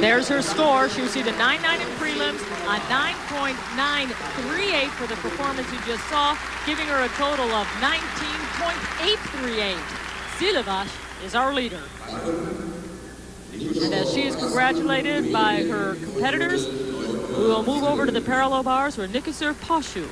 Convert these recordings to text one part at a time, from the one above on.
There's her score. She received a 9.9 in prelims, a 9.938 for the performance you just saw, giving her a total of 19.838. Silevash is our leader. And as she is congratulated by her competitors, we will move over to the parallel bars where Nicusar Pașu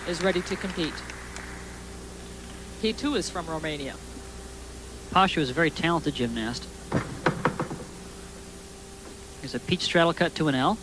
is ready to compete. He too is from Romania. Pașu is a very talented gymnast. Here's a peach straddle cut to an L.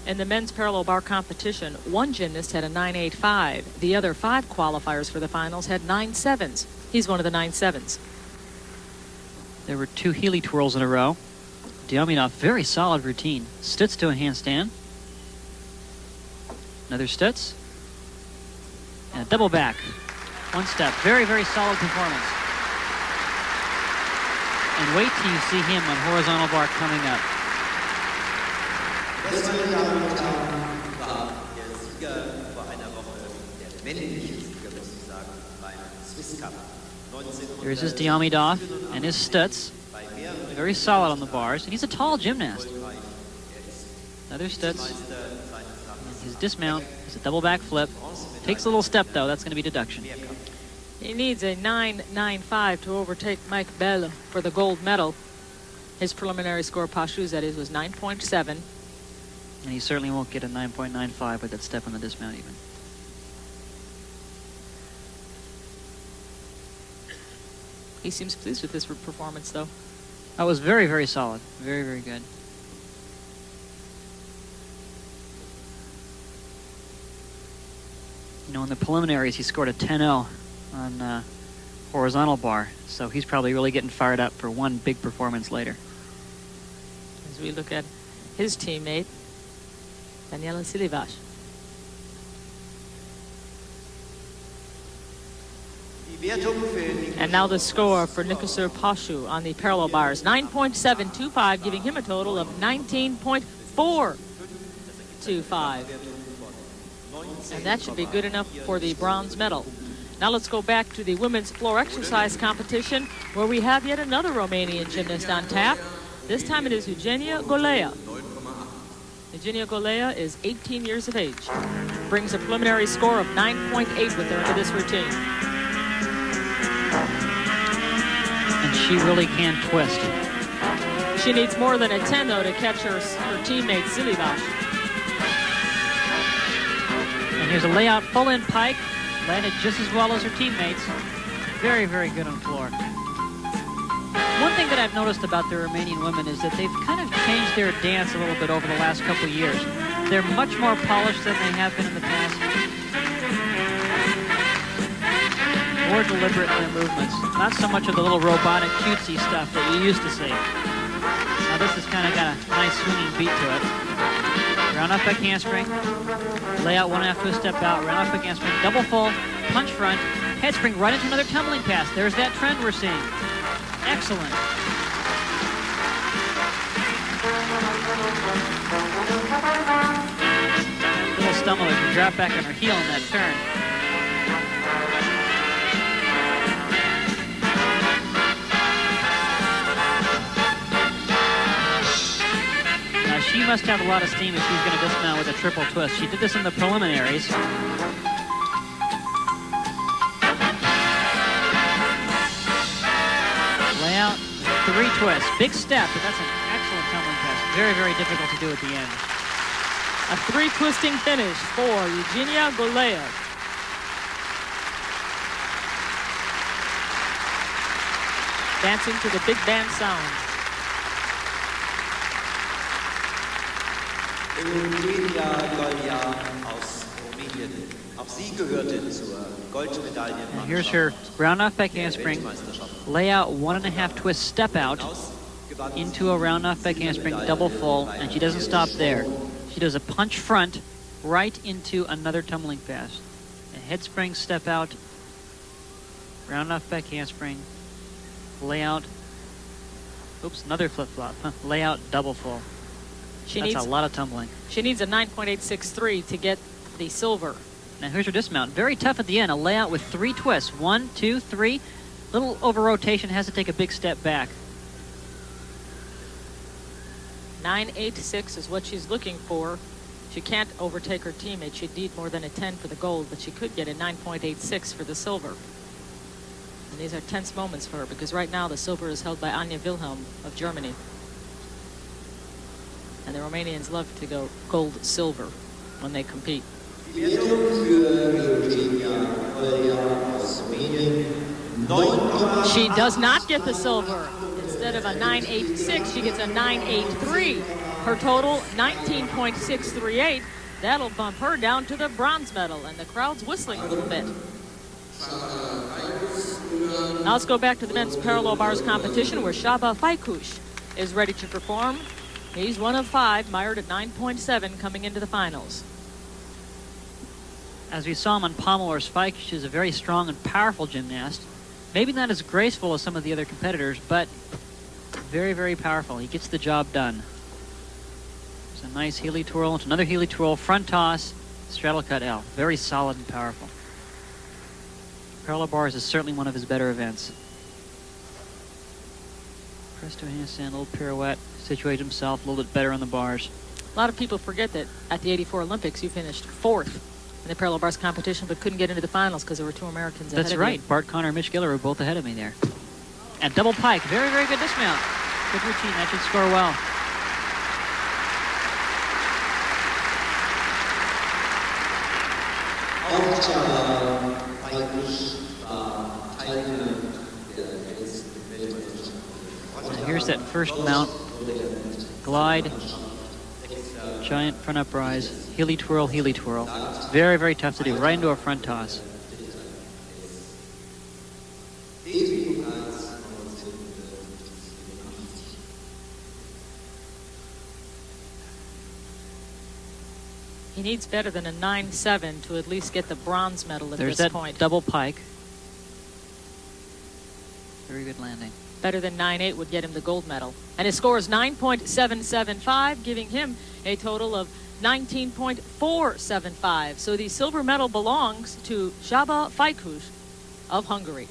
In the men's parallel bar competition, one gymnast had a 9.85. The other 5 qualifiers for the finals had 9.7s. He's one of the 9.7s. There were 2 Healy twirls in a row. Diominov, very solid routine. Stutz to a handstand. Another Stutz. And a double back. One step. Very, very solid performance. And wait till you see him on horizontal bar coming up. Here's his Diominov and his Stutz. Very solid on the bars, and he's a tall gymnast. Another Stutz. And his dismount is a double back flip. Takes a little step, though. That's going to be deduction. He needs a 9.95 to overtake Mike Bell for the gold medal. His preliminary score, Pașu's that is, was 9.7. And he certainly won't get a 9.95 with that step on the dismount even. He seems pleased with this performance, though. That was very, very solid. Very, very good. You know, in the preliminaries, he scored a 10-0 on horizontal bar, so he's probably really getting fired up for one big performance later. As we look at his teammate, Daniela Silevash. And now the score for Nicusar Pașu on the parallel bars, 9.725, giving him a total of 19.425. And that should be good enough for the bronze medal. Now let's go back to the women's floor exercise competition, where we have yet another Romanian gymnast on tap. This time it is Eugenia Golea. Eugenia Golea is 18 years of age. Brings a preliminary score of 9.8 with her into this routine. And she really can twist. She needs more than a 10, though, to catch her teammate Silevash. And here's a layout full in pike. Landed just as well as her teammates. Very, very good on the floor. One thing that I've noticed about the Romanian women is that they've kind of changed their dance a little bit over the last couple of years. They're much more polished than they have been in the past. More deliberate in their movements. Not so much of the little robotic, cutesy stuff that you used to see. Now this has kind of got a nice swinging beat to it. Round off back handspring. Layout 1.5 twist step out. Round off back handspring. Double full. Punch front. Head spring right into another tumbling pass. There's that trend we're seeing. Excellent. Little stumble as we drop back on her heel in that turn. Now she must have a lot of steam if she's going to dismount with a triple twist. She did this in the preliminaries. Layout, 3 twists. Big step, but that's an excellent tumbling pass. Very, very difficult to do at the end. A 3 twisting finish for Eugenia Golea. Dancing to the big band sound. Eugenia Golea aus Rumänien. Auch sie gehörte zur Goldmedaille. And here's her round off back handspring. Layout 1.5 twist step out into a round off back handspring double full, and she doesn't stop there. She does a punch front right into another tumbling pass. A head spring step out, round off back handspring, layout, oops, another flip flop, layout double full. That's a lot of tumbling. She needs a 9.863 to get the silver. Now here's her dismount. Very tough at the end. A layout with 3 twists. 1, 2, 3. Little over rotation, has to take a big step back. 9.86 is what she's looking for. She can't overtake her teammate. She'd need more than a 10 for the gold, but she could get a 9.86 for the silver. And these are tense moments for her because right now the silver is held by Anja Wilhelm of Germany. And the Romanians love to go gold-silver when they compete. She does not get the silver. Instead of a 9.86, she gets a 9.83. Her total, 19.638. That'll bump her down to the bronze medal, and the crowd's whistling a little bit. Now let's go back to the men's parallel bars competition where Csaba Fajkus is ready to perform. He's one of 5, mired at 9.7 coming into the finals. As we saw him on Pommel, Fajkus is a very strong and powerful gymnast. Maybe not as graceful as some of the other competitors, but very, very powerful. He gets the job done. There's a nice Healy twirl into another Healy twirl, front toss, straddle cut L. Very solid and powerful. Parallel bars is certainly one of his better events. Presto handstand, little pirouette, situate himself a little bit better on the bars. A lot of people forget that at the '84 Olympics, you finished 4th in the parallel bars competition, but couldn't get into the finals because there were 2 Americans ahead of you. That's right. Bart Connor and Mitch Giller were both ahead of me there. And double pike. Very, very good dismount. Good routine. That should score well. And here's that first mount. Glide. Giant front uprise. Healy twirl, Healy twirl. Very, very tough to do. Right into a front toss. He needs better than a 9.7 to at least get the bronze medal at this point. There's that double pike. Very good landing. Better than 9.8 would get him the gold medal. And his score is 9.775, giving him a total of 19.475. So the silver medal belongs to Csaba Fajkus of Hungary.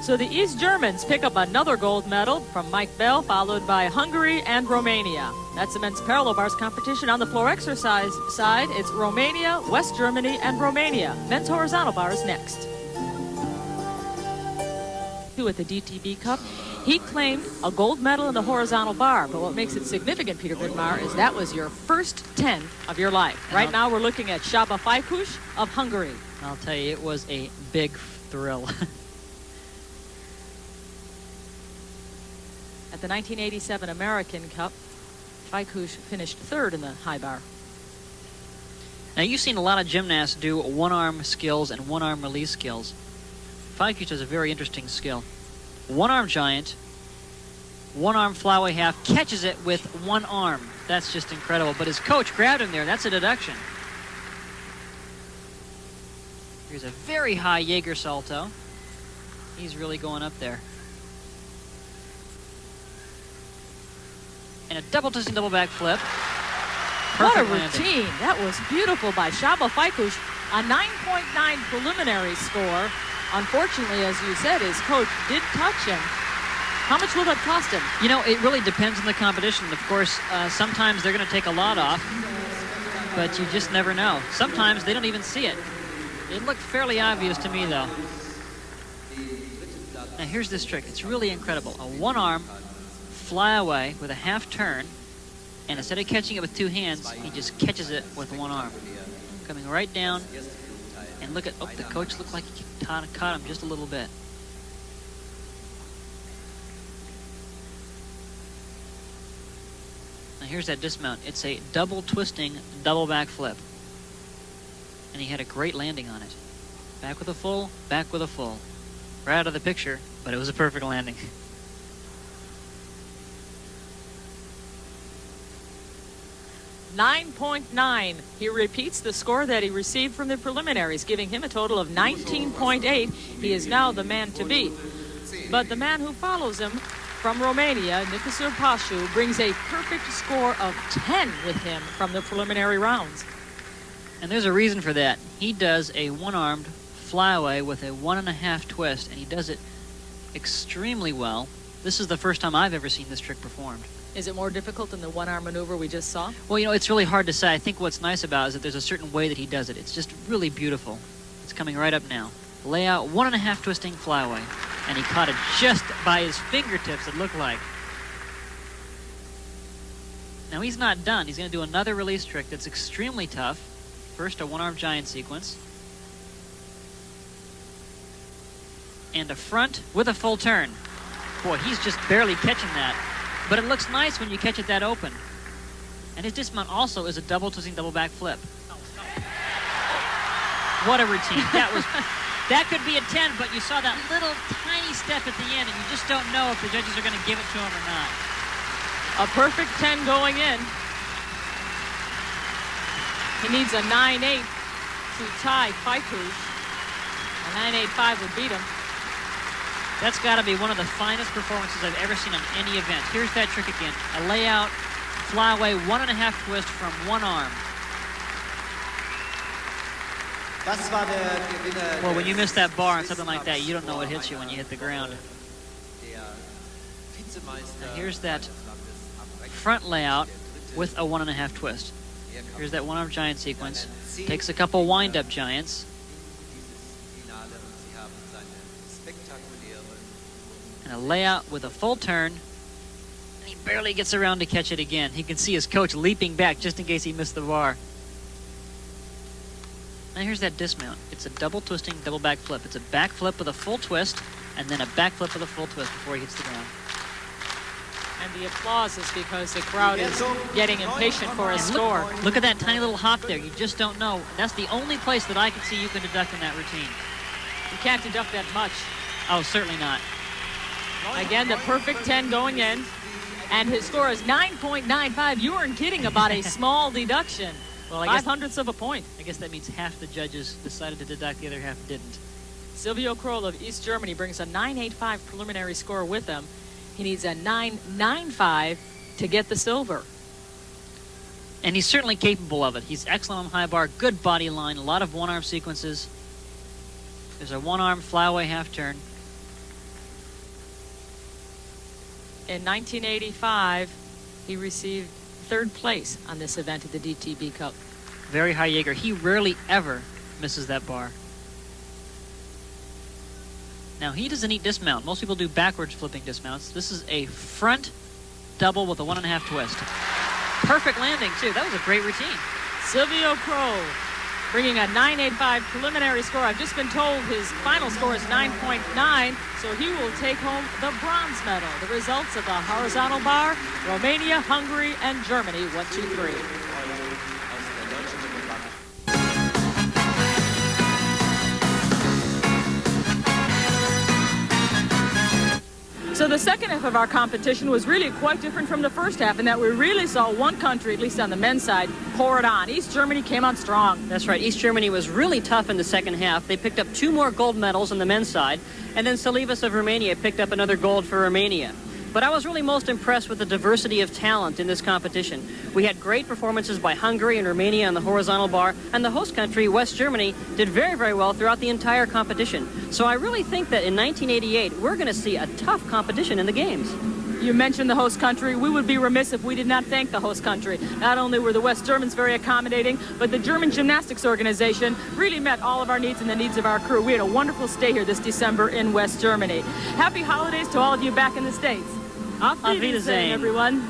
So the East Germans pick up another gold medal from Mike Bell, followed by Hungary and Romania. That's the men's parallel bars competition. On the floor exercise side, it's Romania, West Germany, and Romania. Men's horizontal bars next. At the DTB Cup, he claimed a gold medal in the horizontal bar, but what makes it significant, Peter Vidmar, is that was your first 10 of your life. Right now we're looking at Csaba Fajkus of Hungary. I'll tell you, it was a big thrill. At the 1987 American Cup, Fajkus finished 3rd in the high bar. Now you've seen a lot of gymnasts do one-arm skills and one-arm release skills. Fajkus has a very interesting skill. One-arm giant, one-arm flyaway half, catches it with one arm. That's just incredible. But his coach grabbed him there. That's a deduction. Here's a very high Jaeger salto. He's really going up there. And a double twisting double back flip. What a routine. That was beautiful by Csaba Fajkus. A 9.9 preliminary score. Unfortunately, as you said, his coach did touch him. How much will that cost him? You know, it really depends on the competition. Of course, sometimes they're going to take a lot off, but you just never know. Sometimes they don't even see it. It looked fairly obvious to me, though. Now, here's this trick. It's really incredible. A one-arm flyaway with a half turn, and instead of catching it with 2 hands, he just catches it with one arm. Coming right down. And look at, oh, the coach looked like he caught him just a little bit. Now here's that dismount. It's a double twisting, double back flip. And he had a great landing on it. Back with a full, back with a full. Right out of the picture, but it was a perfect landing. 9.9. He repeats the score that he received from the preliminaries, giving him a total of 19.8. He is now the man to beat. But the man who follows him from Romania, Nicolae Pashu, brings a perfect score of 10 with him from the preliminary rounds. And there's a reason for that. He does a one-armed flyaway with a 1.5 twist, and he does it extremely well. This is the first time I've ever seen this trick performed. Is it more difficult than the one-arm maneuver we just saw? Well, you know, it's really hard to say. I think what's nice about it is that there's a certain way that he does it. It's just really beautiful. It's coming right up now. Layout, 1.5 twisting flyaway. And he caught it just by his fingertips, it looked like. Now he's not done. He's going to do another release trick that's extremely tough. First, a one-arm giant sequence. And a front with a full turn. Boy, he's just barely catching that. But it looks nice when you catch it that open. And his dismount also is a double twisting, double back flip. What a routine. That could be a 10, but you saw that little tiny step at the end, and you just don't know if the judges are going to give it to him or not. A perfect 10 going in. He needs a 9.8 to tie Feipuch. A 9.85 would beat him. That's got to be one of the finest performances I've ever seen on any event. Here's that trick again. A layout, flyaway, 1.5 twist from one arm. Well, when you miss that bar and something like that, you don't know what hits you when you hit the ground. Now here's that front layout with a 1.5 twist. Here's that one-arm giant sequence. Takes a couple wind-up giants. And a layout with a full turn. And he barely gets around to catch it again. He can see his coach leaping back just in case he missed the bar. Now here's that dismount. It's a double twisting, double back flip. It's a back flip with a full twist, and then a back flip with a full twist before he hits the ground. And the applause is because the crowd is getting impatient for a score. Look at that tiny little hop there. You just don't know. That's the only place that I can see you can deduct in that routine. You can't deduct that much. Oh, certainly not. Again, the perfect 10 going in. And his score is 9.95. You weren't kidding about a small deduction. Well, I guess 0.05 of a point. I guess that means half the judges decided to deduct, the other half didn't. Silvio Kroll of East Germany brings a 9.85 preliminary score with him. He needs a 9.95 to get the silver. And he's certainly capable of it. He's excellent on high bar, good body line, a lot of one-arm sequences. There's a one-arm flyaway half turn. In 1985, he received third place on this event at the DTB Cup. Very high Jaeger. He rarely ever misses that bar. Now, he doesn't eat dismount. Most people do backwards flipping dismounts. This is a front double with a 1.5 twist. Perfect landing, too. That was a great routine. Silvio Kroll bringing a 9.85 preliminary score. I've just been told his final score is 9.9, so he will take home the bronze medal. The results of the horizontal bar, Romania, Hungary, and Germany, 1, 2, 3. So the second half of our competition was really quite different from the first half in that we really saw one country, at least on the men's side, pour it on. East Germany came on strong. That's right. East Germany was really tough in the second half. They picked up 2 more gold medals on the men's side, and then Salivas of Romania picked up another gold for Romania. But I was really most impressed with the diversity of talent in this competition. We had great performances by Hungary and Romania on the horizontal bar, and the host country, West Germany, did very, very well throughout the entire competition. So I really think that in 1988, we're going to see a tough competition in the games. You mentioned the host country. We would be remiss if we did not thank the host country. Not only were the West Germans very accommodating, but the German Gymnastics Organization really met all of our needs and the needs of our crew. We had a wonderful stay here this December in West Germany. Happy holidays to all of you back in the States. Auf Wiedersehen, everyone.